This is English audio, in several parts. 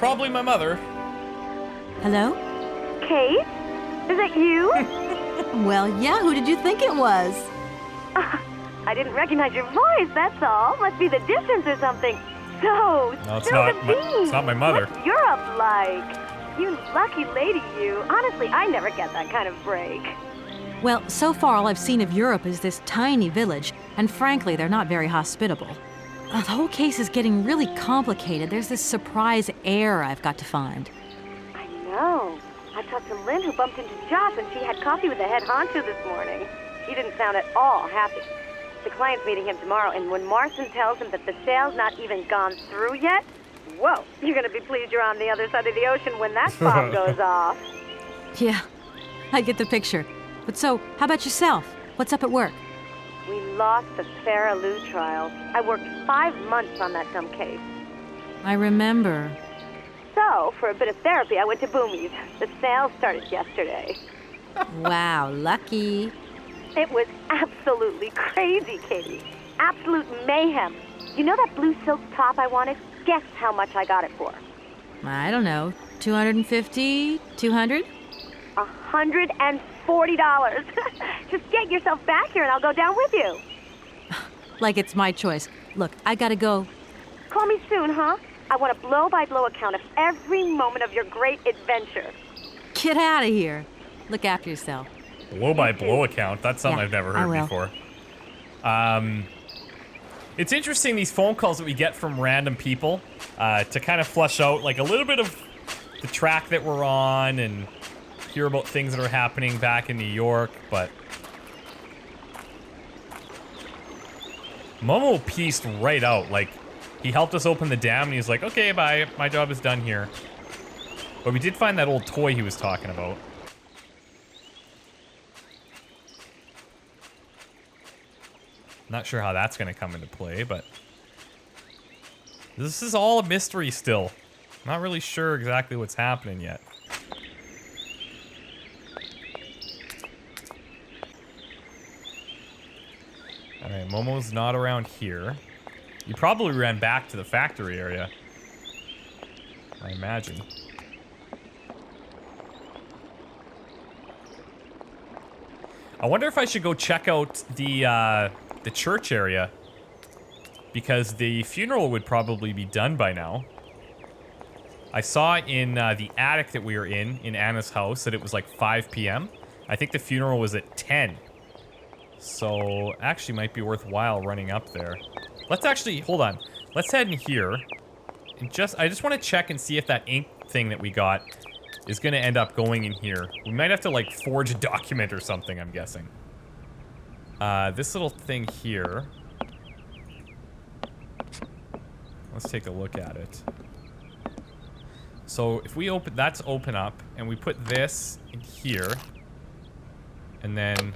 Probably my mother. Hello? Kate? Is that you? Well, yeah, who did you think it was? I didn't recognize your voice, that's all. Must be the distance or something. So, No, it's spill not. the beans. It's not my mother. What's Europe like? You lucky lady, you. Honestly, I never get that kind of break. Well, so far all I've seen of Europe is this tiny village, and frankly, they're not very hospitable. The whole case is getting really complicated. There's this surprise heir I've got to find. I know. I talked to Lynn, who bumped into Joss when she had coffee with the head honcho this morning. He didn't sound at all happy. The client's meeting him tomorrow, and when Marston tells him that the sale's not even gone through yet, whoa, you're gonna be pleased you're on the other side of the ocean when that bomb goes off. Yeah, I get the picture. But so, how about yourself? What's up at work? We lost the Farah Lou trial. I worked 5 months on that dumb case. I remember. So, for a bit of therapy, I went to Boomy's. The sale started yesterday. Wow, lucky. It was absolutely crazy, Katie. Absolute mayhem. You know that blue silk top I wanted? Guess how much I got it for? I don't know, 250, 200? $140. Just get yourself back here and I'll go down with you. Like it's my choice. Look, I gotta go. Call me soon, huh? I want a blow-by-blow account of every moment of your great adventure. Get out of here. Look after yourself. Blow-by-blow account. That's something Yeah, I've never I heard will. before. It's interesting, these phone calls that we get from random people to kind of flesh out like a little bit of the track that we're on and hear about things that are happening back in New York, but Momo pieced right out. Like, he helped us open the dam and he was like, okay, bye, my job is done here. But we did find that old toy he was talking about. Not sure how that's going to come into play, but this is all a mystery still. Not really sure exactly what's happening yet. Alright, Momo's not around here. You probably ran back to the factory area, I imagine. I wonder if I should go check out the church area, because the funeral would probably be done by now. I saw in the attic that we were in Anna's house that it was like 5 p.m. I think the funeral was at 10. So actually might be worthwhile running up there. Let's actually, hold on. Let's head in here. And I just want to check and see if that ink thing that we got is going to end up going in here. We might have to like forge a document or something, I'm guessing. This little thing here. Let's take a look at it. So if we open, that's open up, and we put this in here, and then,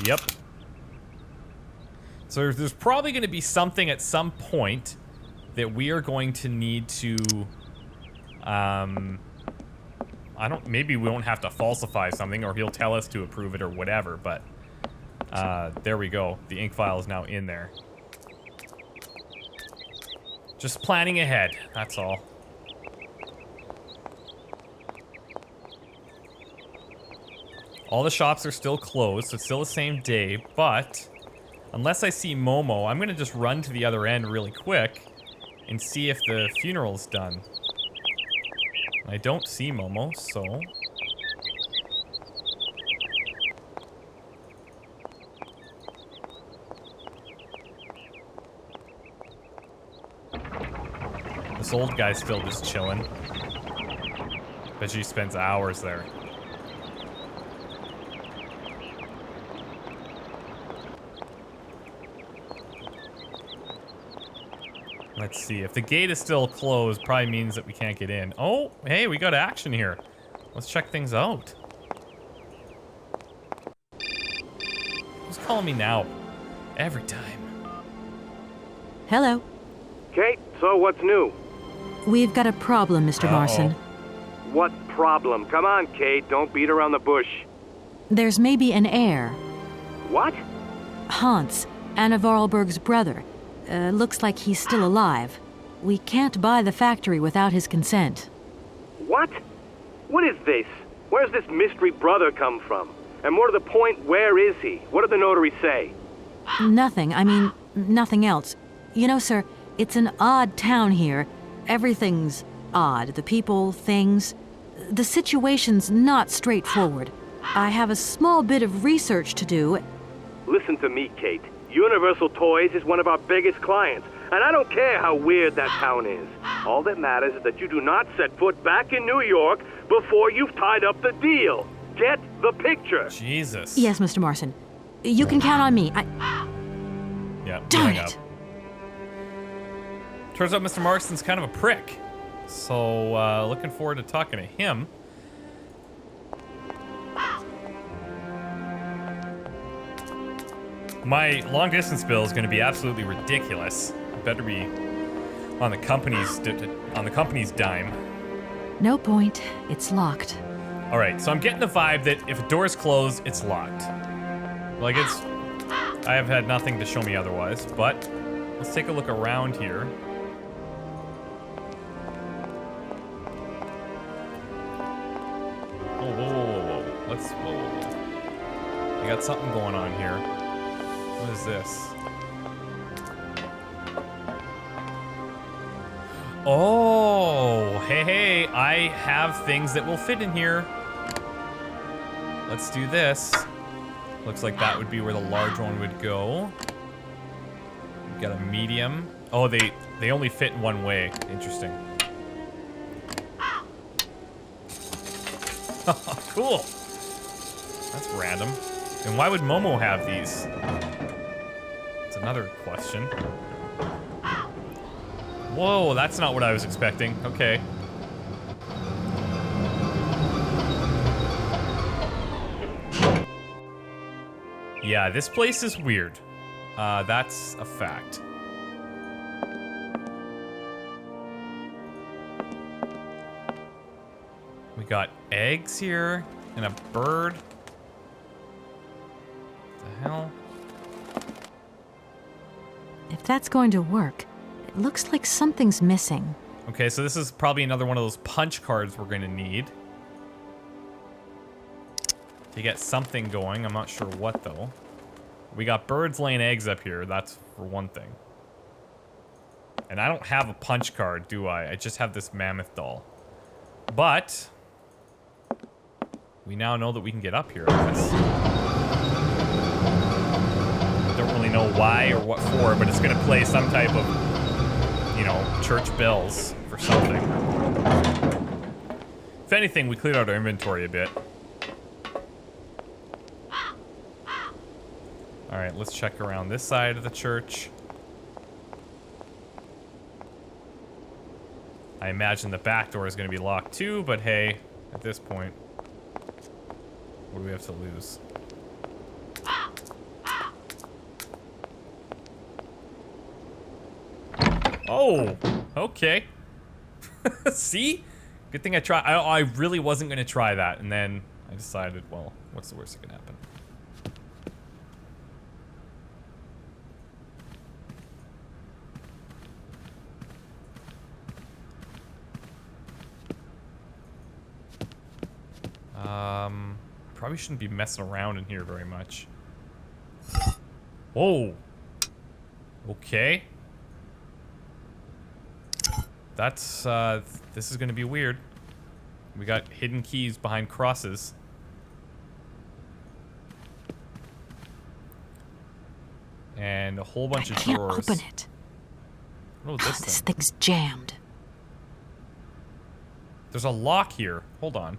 yep. So there's probably going to be something at some point that we are going to need to, maybe we won't have to falsify something, or he'll tell us to approve it or whatever, but there we go. The ink file is now in there. Just planning ahead, that's all. All the shops are still closed, so it's still the same day, but unless I see Momo, I'm gonna just run to the other end really quick and see if the funeral's done. I don't see Momo, so... This old guy's still just chilling. Bet he spends hours there. Let's see. If the gate is still closed, probably means that we can't get in. Oh, hey, we got action here. Let's check things out. Who's calling me now? Every time. Hello. Kate, so what's new? We've got a problem, Mr. Marson. What problem? Come on, Kate, don't beat around the bush. There's maybe an heir. What? Hans, Anna Vorarlberg's brother. Looks like he's still alive. We can't buy the factory without his consent. What? What is this? Where's this mystery brother come from? And more to the point, where is he? What did the notary say? Nothing. I mean, nothing else. You know, sir, it's an odd town here. Everything's odd. The people, things. The situation's not straightforward. I have a small bit of research to do. Listen to me, Kate. Universal Toys is one of our biggest clients, and I don't care how weird that town is. All that matters is that you do not set foot back in New York before you've tied up the deal. Get the picture. Jesus. Yes, Mr. Morrison. You can count on me. Yeah, Darn hang it. up. Turns out Mr. Morrison's kind of a prick. So, looking forward to talking to him. My long distance bill is going to be absolutely ridiculous. Better be on the company's dime. No point. It's locked. All right, so I'm getting the vibe that if a door's closed, it's locked. Like I have had nothing to show me otherwise, but let's take a look around here. Whoa. You got something going on here. What is this? Oh, hey, I have things that will fit in here. Let's do this. Looks like that would be where the large one would go. We've got a medium. Oh, they only fit in one way. Interesting. Cool. That's random. And why would Momo have these? That's another question. Whoa, that's not what I was expecting. Okay. Yeah, this place is weird. That's a fact. We got eggs here and a bird. What the hell? If that's going to work, it looks like something's missing. Okay, so this is probably another one of those punch cards we're going to need to get something going. I'm not sure what, though. We got birds laying eggs up here. That's for one thing. And I don't have a punch card, do I? I just have this mammoth doll. But we now know that we can get up here, I guess. Don't really know why or what for, but it's going to play some type of, you know, church bells for something. If anything, we cleared out our inventory a bit. Alright, let's check around this side of the church. I imagine the back door is going to be locked too, but hey, at this point, what do we have to lose? Oh, okay. See? Good thing I tried. I really wasn't going to try that, and then I decided, well, what's the worst that can happen? Probably shouldn't be messing around in here very much. Whoa. Okay. That's, this is gonna be weird. We got hidden keys behind crosses. And a whole bunch of drawers. I can't open it. What is This thing? thing's jammed. There's a lock here. Hold on.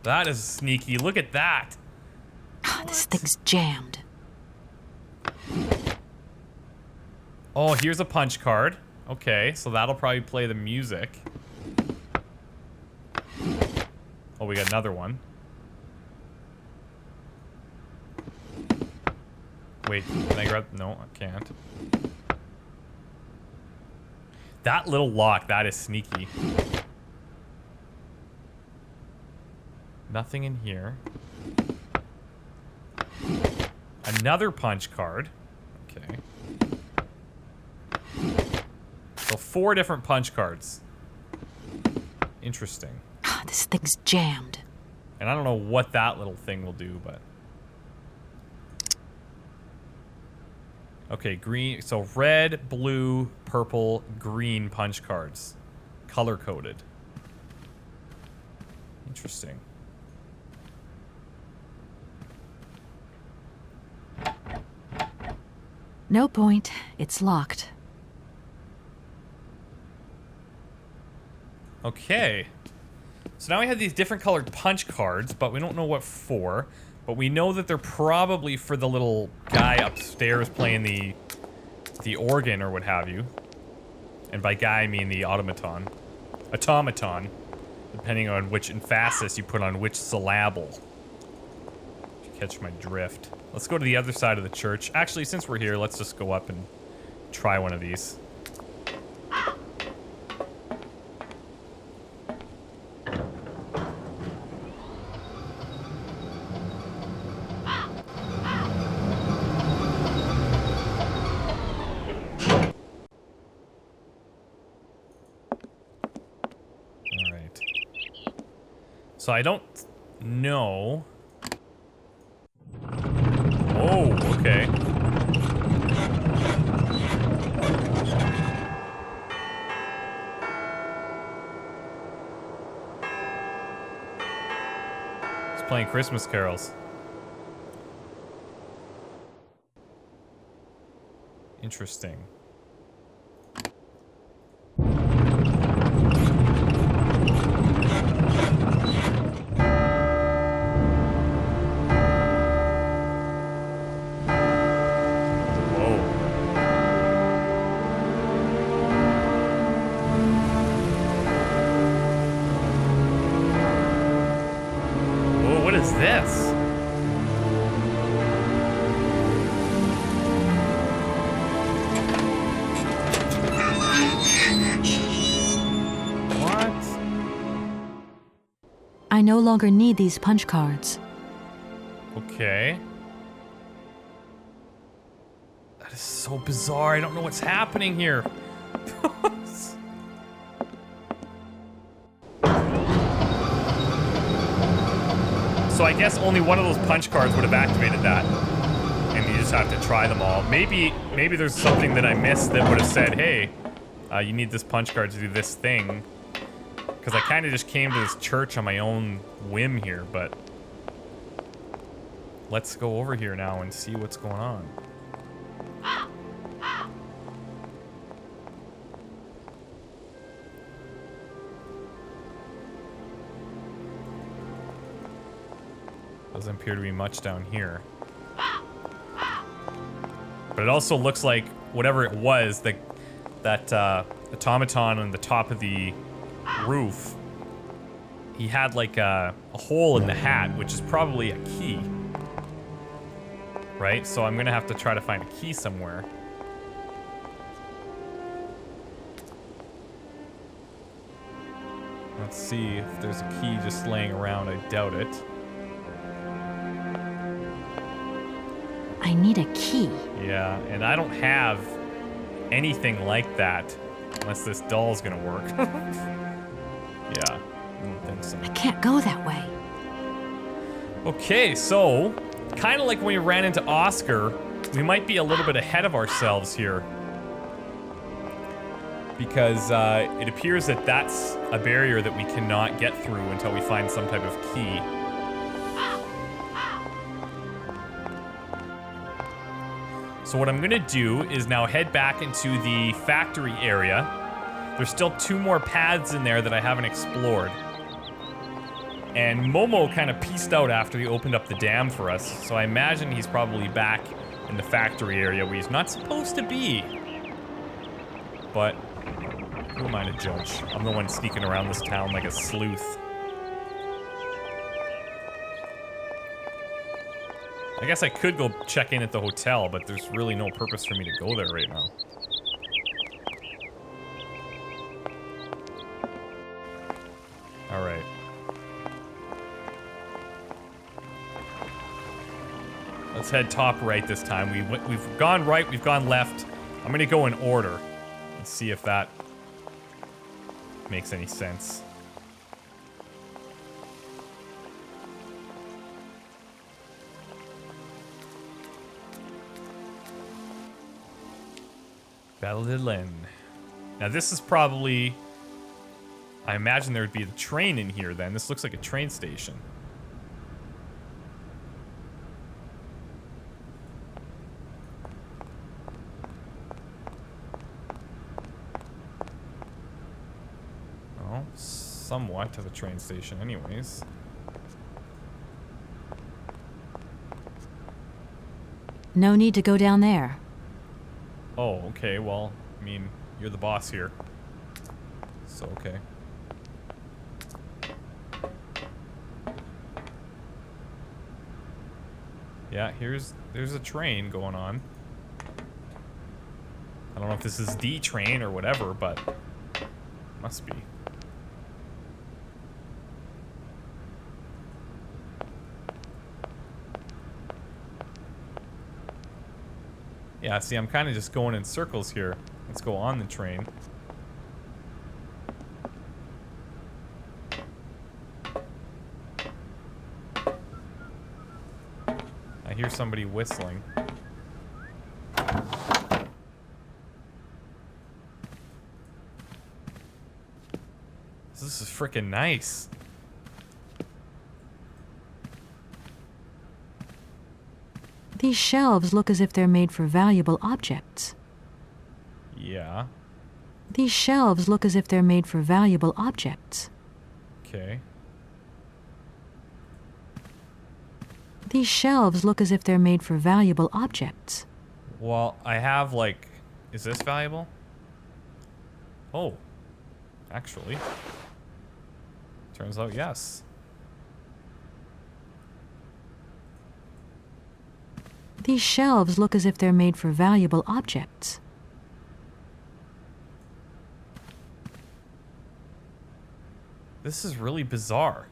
That is sneaky. Look at that. This thing's jammed. Oh, here's a punch card. Okay, so that'll probably play the music. Oh, we got another one. Wait, can I grab? No, I can't. That little lock, that is sneaky. Nothing in here. Another punch card. Okay. So 4 different punch cards. Interesting. This thing's jammed. And I don't know what that little thing will do, but... Okay, green. So red, blue, purple, green punch cards. Color-coded. Interesting. No point. It's locked. Okay. So now we have these different colored punch cards, but we don't know what for. But we know that they're probably for the little guy upstairs playing the organ or what have you. And by guy I mean the automaton. Automaton. Depending on which emphasis you put on which syllable. If you catch my drift. Let's go to the other side of the church. Actually, since we're here, let's just go up and try one of these. Alright. So I don't know... Oh, okay. He's playing Christmas carols. Interesting. This? What? I no longer need these punch cards. Okay. That is so bizarre. I don't know what's happening here. So I guess only one of those punch cards would have activated that. And you just have to try them all. Maybe there's something that I missed that would have said, hey, you need this punch card to do this thing. Because I kind of just came to this church on my own whim here, but... Let's go over here now and see what's going on. Doesn't appear to be much down here. But it also looks like whatever it was, that automaton on the top of the roof, he had like a hole in the hat, which is probably a key. Right? So I'm gonna have to try to find a key somewhere. Let's see if there's a key just laying around. I doubt it. I need a key. Yeah, and I don't have anything like that unless this doll's gonna work. Yeah, I don't think so. I can't go that way. Okay, so kind of like when we ran into Oscar, we might be a little bit ahead of ourselves here. Because it appears that that's a barrier that we cannot get through until we find some type of key. So what I'm gonna do is now head back into the factory area. There's still 2 more paths in there that I haven't explored. And Momo kind of pieced out after he opened up the dam for us, so I imagine he's probably back in the factory area where he's not supposed to be. But who am I to judge? I'm the one sneaking around this town like a sleuth. I guess I could go check in at the hotel, but there's really no purpose for me to go there right now. Alright. Let's head top right this time. We've gone right, we've gone left. I'm gonna go in order. Let's see if that makes any sense. Valadilene. Now this is probably... I imagine there would be the train in here then. This looks like a train station. Well, somewhat of a train station anyways. No need to go down there. Oh, okay, well, I mean, you're the boss here. So, okay. Yeah, there's a train going on. I don't know if this is the train or whatever, but must be. Yeah, see, I'm kind of just going in circles here. Let's go on the train. I hear somebody whistling. This is freaking nice. These shelves look as if they're made for valuable objects. Yeah. These shelves look as if they're made for valuable objects. Okay. These shelves look as if they're made for valuable objects. Well, I have, like... Is this valuable? Oh. Actually. Turns out, yes. These shelves look as if they're made for valuable objects. This is really bizarre.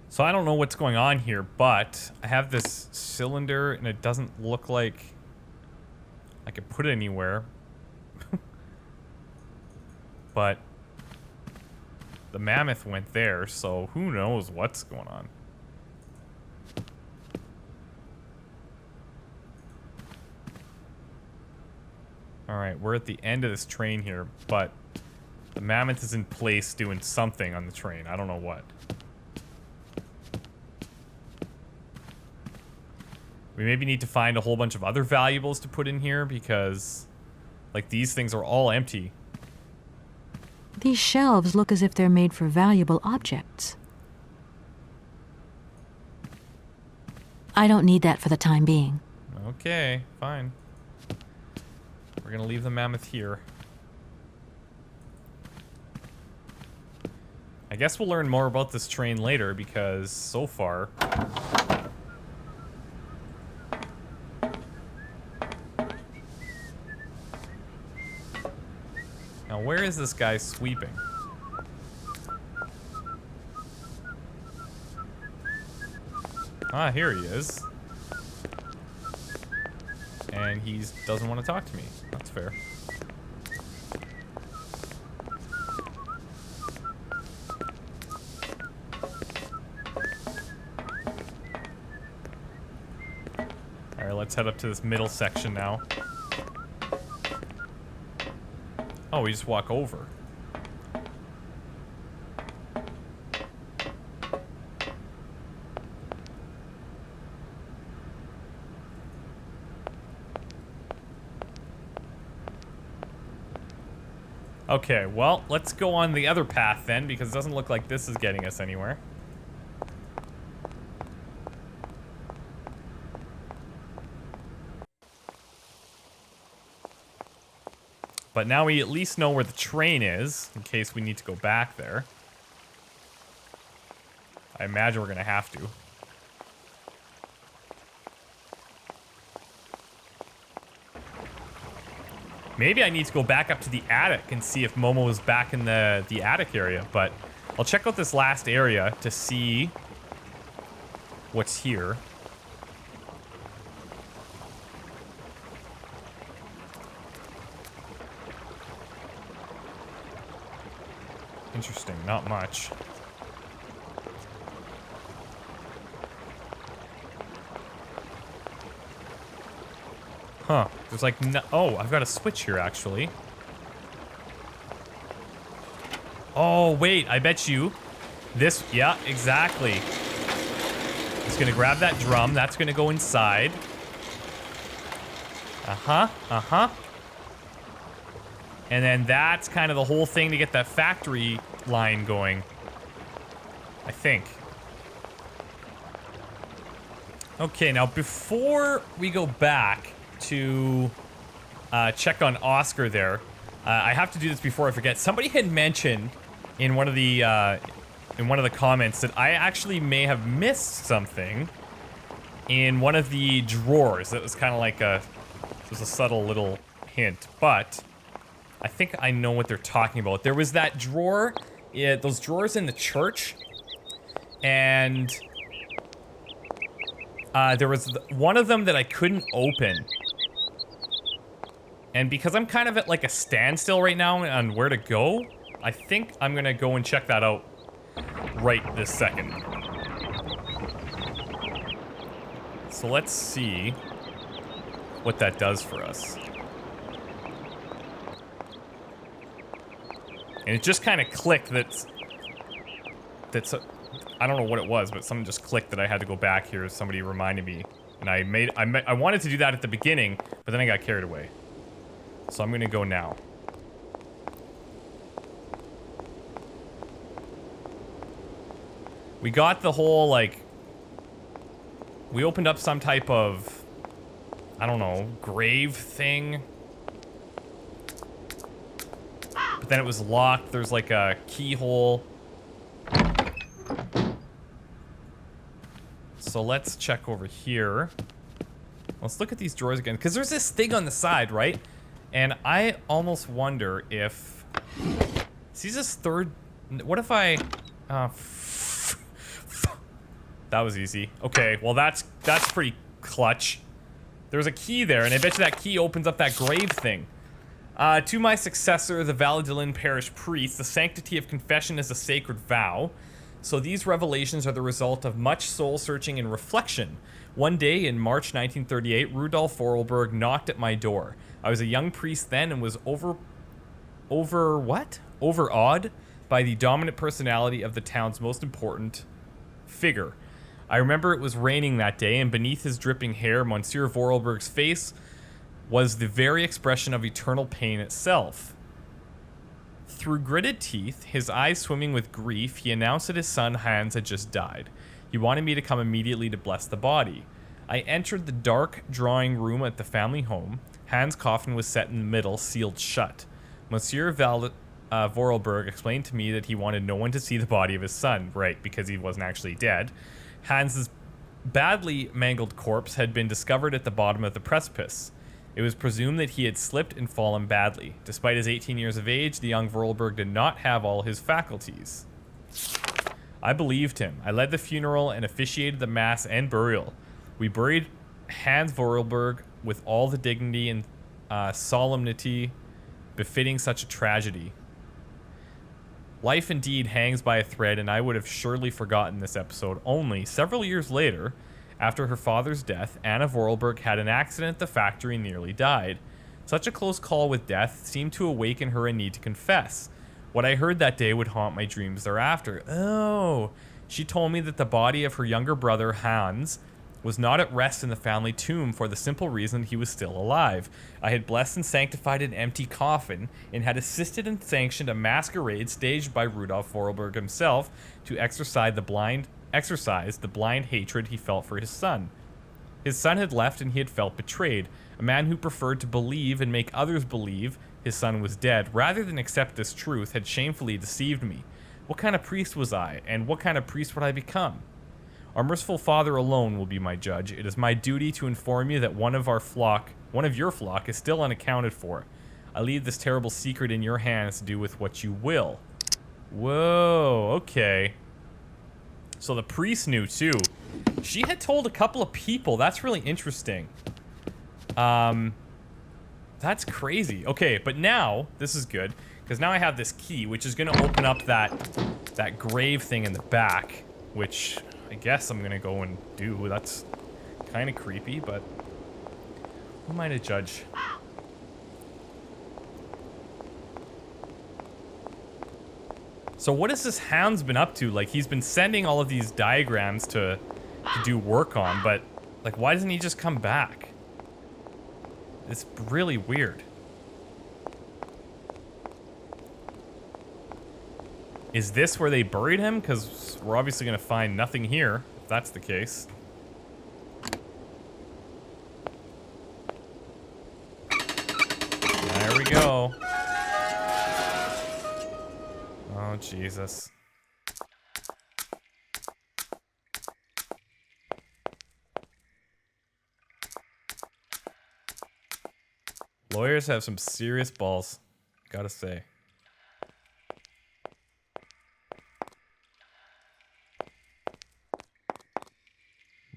So I don't know what's going on here, but I have this cylinder and it doesn't look like I could put it anywhere. But the mammoth went there, so who knows what's going on. Alright, we're at the end of this train here, but the mammoth is in place doing something on the train. I don't know what. We maybe need to find a whole bunch of other valuables to put in here because, like, these things are all empty. These shelves look as if they're made for valuable objects. I don't need that for the time being. Okay, fine. We're gonna leave the mammoth here. I guess we'll learn more about this train later because so far... Now, where is this guy sweeping? Ah, here he is. And he doesn't want to talk to me. That's fair. Alright, let's head up to this middle section now. Oh, we just walk over. Okay, well, let's go on the other path then, because it doesn't look like this is getting us anywhere. But now we at least know where the train is, in case we need to go back there. I imagine we're gonna have to. Maybe I need to go back up to the attic and see if Momo is back in the attic area, but I'll check out this last area to see what's here. Interesting, not much. Huh, there's like no— oh, I've got a switch here, actually. Oh, wait, I bet you this— yeah, exactly. It's gonna grab that drum, that's gonna go inside. Uh-huh. And then that's kind of the whole thing to get that factory line going, I think. Okay, now before we go back to check on Oscar there, I have to do this before I forget. Somebody had mentioned in one of the comments that I actually may have missed something in one of the drawers. That was kind of like a subtle little hint, but I think I know what they're talking about. There was that drawer, those drawers in the church, and there was one of them that I couldn't open. And because I'm kind of at like a standstill right now on where to go, I think I'm gonna go and check that out right this second. So let's see what that does for us. And it just kind of clicked that's I don't know what it was, but something just clicked that I had to go back here. Somebody reminded me, and I wanted to do that at the beginning, but then I got carried away. So I'm gonna go now. We got the whole, like, we opened up some type of, I don't know, grave thing. But then it was locked. There's like a keyhole. So let's check over here. Let's look at these drawers again, because there's this thing on the side, right? And I almost wonder if... see this third... what if I... that was easy. Okay, well that's pretty clutch. There's a key there, and I bet you that key opens up that grave thing. To my successor, the Valadilene parish priest, the sanctity of confession is a sacred vow. So these revelations are the result of much soul-searching and reflection. One day in March 1938, Rudolf Vorarlberg knocked at my door. I was a young priest then and was overawed by the dominant personality of the town's most important figure. I remember it was raining that day, and beneath his dripping hair, Monsieur Vorarlberg's face was the very expression of eternal pain itself. Through gritted teeth, his eyes swimming with grief, he announced that his son Hans had just died. He wanted me to come immediately to bless the body. I entered the dark drawing room at the family home. Hans' coffin was set in the middle, sealed shut. Monsieur Vorarlberg explained to me that he wanted no one to see the body of his son, right, because he wasn't actually dead. Hans' badly mangled corpse had been discovered at the bottom of the precipice. It was presumed that he had slipped and fallen badly. Despite his 18 years of age, the young Vorarlberg did not have all his faculties. I believed him. I led the funeral and officiated the mass and burial. We buried Hans Vorarlberg with all the dignity and solemnity befitting such a tragedy. Life indeed hangs by a thread, and I would have surely forgotten this episode. Only several years later, after her father's death, Anna Vorarlberg had an accident at the factory and nearly died. Such a close call with death seemed to awaken her a need to confess. What I heard that day would haunt my dreams thereafter. Oh, she told me that the body of her younger brother, Hans, was not at rest in the family tomb for the simple reason he was still alive. I had blessed and sanctified an empty coffin, and had assisted and sanctioned a masquerade staged by Rudolf Vorarlberg himself to exercise the blind hatred he felt for his son. His son had left, and he had felt betrayed. A man who preferred to believe and make others believe his son was dead, rather than accept this truth, had shamefully deceived me. What kind of priest was I, and what kind of priest would I become? Our merciful Father alone will be my judge. It is my duty to inform you that one of your flock is still unaccounted for. I leave this terrible secret in your hands to do with what you will. Whoa, okay. So the priest knew too. She had told a couple of people. That's really interesting. That's crazy. Okay, but now, this is good. Because now I have this key, which is going to open up that grave thing in the back, which I guess I'm going to go and do. That's kind of creepy, but who am I to judge? So what has this hound's been up to? Like, he's been sending all of these diagrams to do work on, but, like, why doesn't he just come back? It's really weird. Is this where they buried him? Because we're obviously going to find nothing here, if that's the case. There we go. Oh, Jesus. Lawyers have some serious balls, gotta say.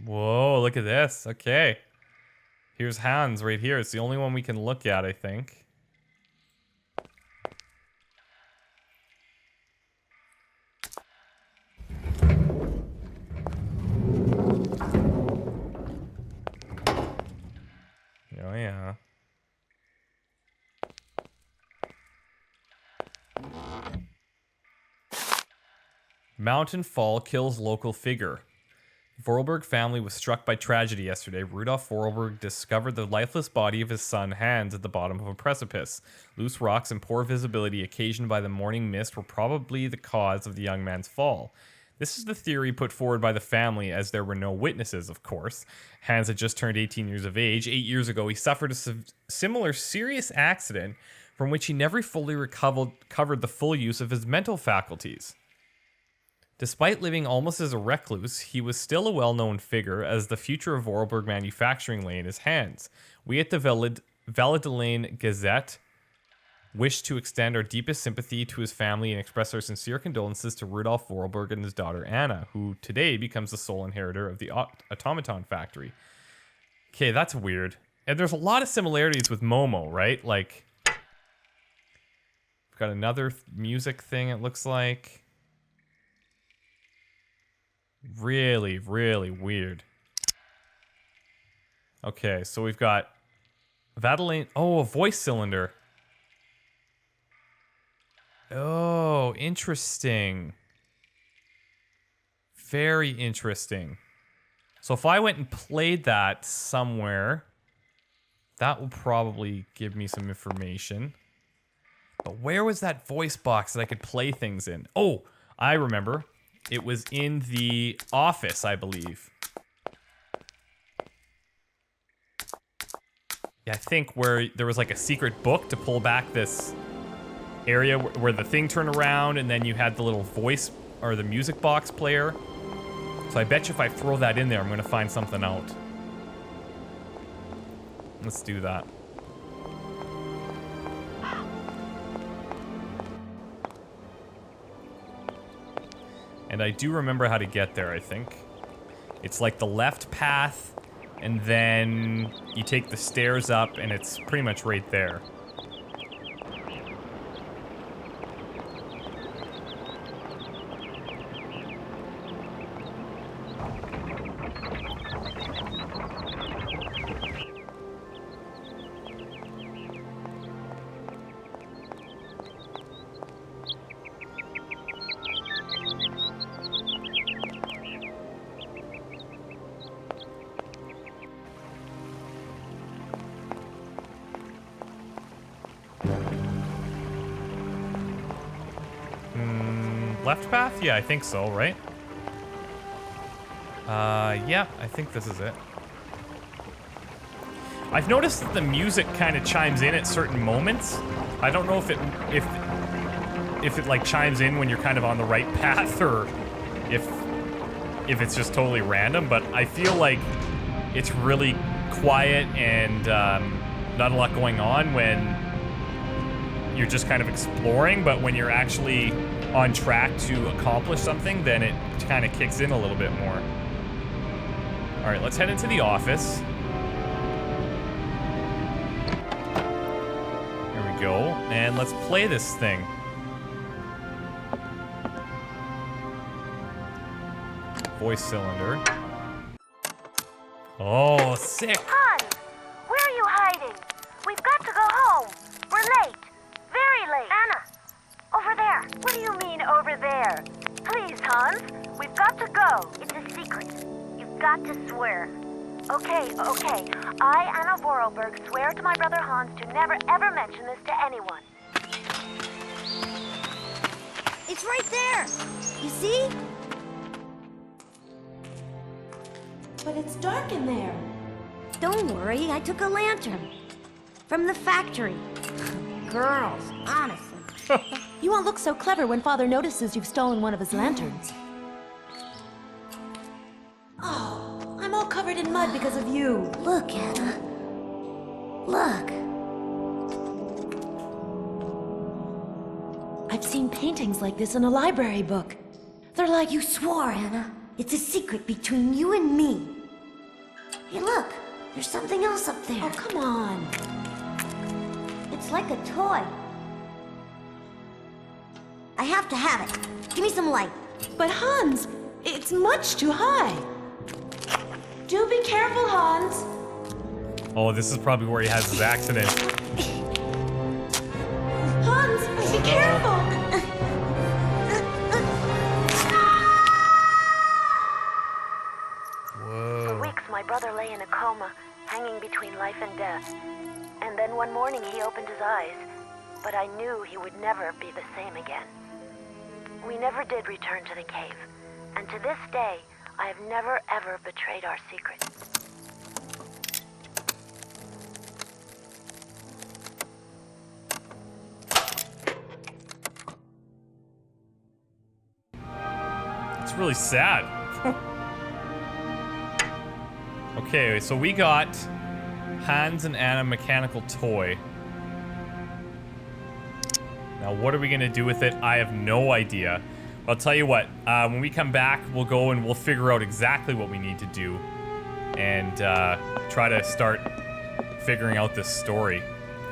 Whoa, look at this. Okay. Here's Hans right here. It's the only one we can look at, I think. Oh, yeah. Mountain fall kills local figure. The Vorarlberg family was struck by tragedy yesterday. Rudolf Vorarlberg discovered the lifeless body of his son Hans at the bottom of a precipice. Loose rocks and poor visibility occasioned by the morning mist were probably the cause of the young man's fall. This is the theory put forward by the family, as there were no witnesses, of course. Hans had just turned 18 years of age. 8 years ago, he suffered a similar serious accident from which he never fully recovered the full use of his mental faculties. Despite living almost as a recluse, he was still a well-known figure, as the future of Vorarlberg manufacturing lay in his hands. We at the Valadilene Gazette wish to extend our deepest sympathy to his family and express our sincere condolences to Rudolf Vorarlberg and his daughter Anna, who today becomes the sole inheritor of the automaton factory. Okay, that's weird. And there's a lot of similarities with Momo, right? Like, we've got another music thing, it looks like. Really, really weird. Okay, so we've got Valadilene. Oh, a voice cylinder. Oh, interesting. Very interesting. So if I went and played that somewhere, that will probably give me some information. But where was that voice box that I could play things in? Oh, I remember. It was in the office, I believe. Yeah, I think where there was like a secret book to pull back this area where the thing turned around and then you had the little voice or the music box player. So I bet you if I throw that in there, I'm going to find something out. Let's do that. And I do remember how to get there, I think. It's like the left path, and then you take the stairs up, and it's pretty much right there. Left path? Yeah, I think so, right? Yeah, I think this is it. I've noticed that the music kind of chimes in at certain moments. I don't know if it like chimes in when you're kind of on the right path or if it's just totally random, but I feel like it's really quiet and not a lot going on when you're just kind of exploring, but when you're actually on track to accomplish something, then it kind of kicks in a little bit more. All right, let's head into the office. Here we go, and let's play this thing. Voice cylinder. Oh, sick. Hans, where are you hiding? We've got to go home. We're late. Very late. Anna, over there. What do you mean, over there? Please, Hans, we've got to go. It's a secret. You've got to swear. Okay. I, Anna Vorarlberg, swear to my brother Hans to never ever mention this to anyone. It's right there. You see? But it's dark in there. Don't worry, I took a lantern. From the factory. Girls, honestly. You won't look so clever when Father notices you've stolen one of his lanterns. Oh, I'm all covered in mud because of you. Look, Anna. Look. I've seen paintings like this in a library book. They're like you swore, Anna. It's a secret between you and me. Hey, look. There's something else up there. Oh, come on. It's like a toy. I have to have it. Give me some light. But Hans, it's much too high. Do be careful, Hans. Oh, this is probably where he has his accident. Hans, be careful. For weeks, my brother lay in a coma, hanging between life and death. And then one morning he opened his eyes, but I knew he would never be the same again. We never did return to the cave, and to this day, I have never ever betrayed our secret. It's really sad. Okay, so we got Hans and Anna mechanical toy. Now, what are we gonna do with it? I have no idea. I'll tell you what, when we come back, we'll go and we'll figure out exactly what we need to do and try to start figuring out this story.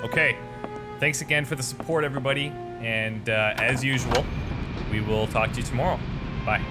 Okay, thanks again for the support, everybody. And as usual, we will talk to you tomorrow. Bye.